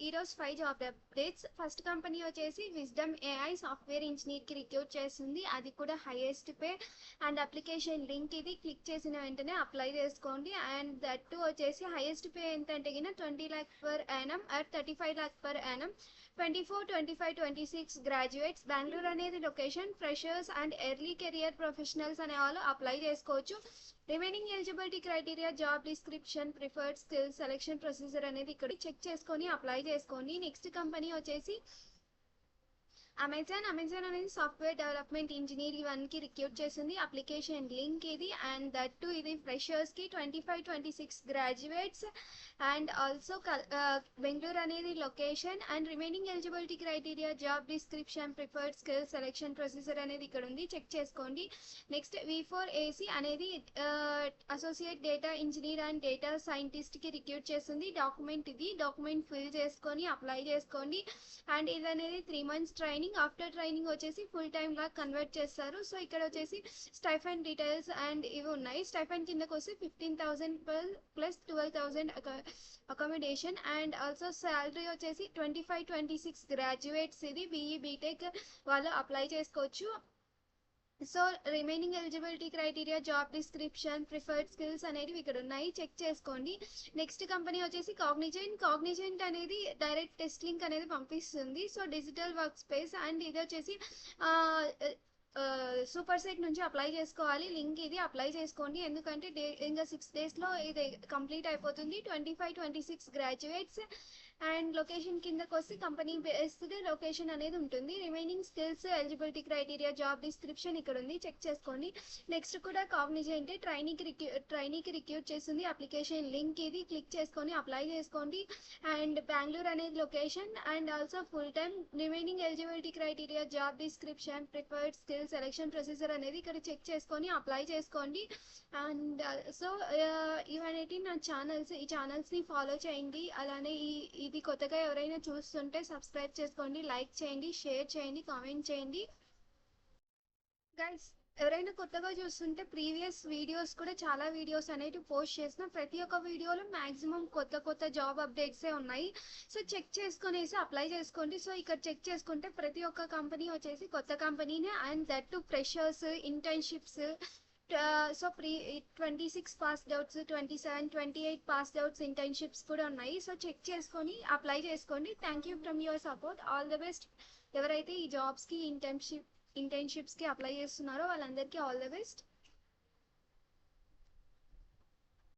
ఈరోజు 5 job updates. First company వచ్చేసి Wisdom AI software ఇంజనీర్కి రిక్రూట్ చేస్తుంది. అది కూడా highest pay and application link ఇది క్లిక్ చేసిన వెంటనే అప్లై చేసుకోండి. అండ్ దట్ టు వచ్చేసి హైయెస్ట్ పే ఎంత అంటే 20 lakhs per annum or 35 lakhs per annum. 24, 25, 26 graduates. Bengaluru అనేది location. Freshers and early career professionals అనే వాళ్ళు అప్లై చేసుకోవచ్చు. Remaining eligibility criteria, job description, preferred skills, selection procedure అనేది ఇక్కడ చెక్ చేసుకొని అప్లై చేసుకోండి. నెక్స్ట్ కంపెనీ వచ్చేసి అమెజాన్ అనేది సాఫ్ట్వేర్ డెవలప్మెంట్ ఇంజనీర్ ఇవన్నీ రిక్రూట్ చేసింది. అప్లికేషన్ లింక్ ఇది అండ్ దట్ టు ఇది ఫ్రెషర్స్కి 25, 26 గ్రాడ్యుయేట్స్ అండ్ ఆల్సో బెంగళూరు అనేది location. And remaining eligibility criteria, job description, preferred skills, selection procedure అనేది ఇక్కడ ఉంది, చెక్ చేసుకోండి. నెక్స్ట్ V4AC అనేది associate data engineer and data సైంటిస్ట్కి రిక్రూట్ చేస్తుంది. డాక్యుమెంట్ ఇది, డాక్యుమెంట్ ఫిల్ చేసుకొని అప్లై చేసుకోండి. అండ్ ఇది అనేది 3 months ట్రైనింగ్. ఆఫ్టర్ ట్రైనింగ్ వచ్చేసి ఫుల్ టైమ్ గా కన్వర్ట్ చేస్తారు. సో ఇక్కడ వచ్చేసి స్టైఫండ్ డీటెయిల్స్ అండ్ ఇవి ఉన్నాయి. స్టైఫండ్ కిందకి వస్తే 15,000 plus 12,000 accommodation. And also salary వచ్చేసి 25, 26 గ్రాడ్యుయేట్స్ ఇది BE BTech వాళ్ళు అప్లై చేసుకోవచ్చు. So remaining eligibility criteria, job description, preferred skills అనేవి ఇక్కడ ఉన్నాయి, చెక్ చేసుకోండి. నెక్స్ట్ కంపెనీ వచ్చేసి కాగ్నిజెంట్ అనేది డైరెక్ట్ టెస్ట్ లింక్ అనేది పంపిస్తుంది. So digital work space and ఇది వచ్చేసి సూపర్ సెట్ నుంచి అప్లై చేసుకోవాలి. లింక్ ఇది అప్లై చేసుకోండి, ఎందుకంటే ఇంకా 6 daysలో ఇది కంప్లీట్ అయిపోతుంది. 25, 26 గ్రాడ్యుయేట్స్ అండ్ లొకేషన్ కిందకి వస్తే కంపెనీ బేస్డ్ లొకేషన్ అనేది ఉంటుంది. Remaining skills, eligibility criteria, job description ఇక్కడ ఉంది, చెక్ చేసుకోండి. నెక్స్ట్ కూడా కాగ్నిజెంట్ ట్రైనీకి రిక్రూట్ చేస్తుంది. అప్లికేషన్ లింక్ ఇది క్లిక్ చేసుకొని అప్లై చేసుకోండి. అండ్ బెంగళూరు అనేది location and also full time. Remaining eligibility criteria, job description, preferred skills, selection procedure అనేది ఇక్కడ చెక్ చేసుకొని అప్లై చేసుకోండి. అండ్ సో ఇవన్నీ నా ఛానల్స్, ఈ ఛానల్స్ని ఫాలో చేయండి. అలానే ఇది కొత్తగా ఎవరైనా చూస్తుంటే సబ్స్క్రైబ్ చేసుకోండి, లైక్ చేయండి, షేర్ చేయండి, కామెంట్ చేయండి. గైస్ ఎవరైనా కొత్తగా చూస్తుంటే ప్రీవియస్ వీడియోస్ కూడా చాలా వీడియోస్ అనేవి పోస్ట్ చేసిన. ప్రతి ఒక్క వీడియోలో మ్యాక్సిమం కొత్త జాబ్ అప్డేట్సే ఉన్నాయి. సో చెక్ చేసుకునేసి అప్లై చేసుకోండి. సో ఇక్కడ చెక్ చేసుకుంటే ప్రతి ఒక్క కంపెనీ వచ్చేసి కొత్త కంపెనీనే and that too freshers, internships. So 26 passed outs, 27, 28 passed outs internships కూడా ఉన్నాయి. సో చెక్ చేసుకొని అప్లై చేసుకోండి. Thank you from your support. All the best. ఎవరైతే ఈ జాబ్స్కి ఇంటర్న్షిప్స్కి అప్లై చేస్తున్నారో వాళ్ళందరికీ ఆల్ ద బెస్ట్.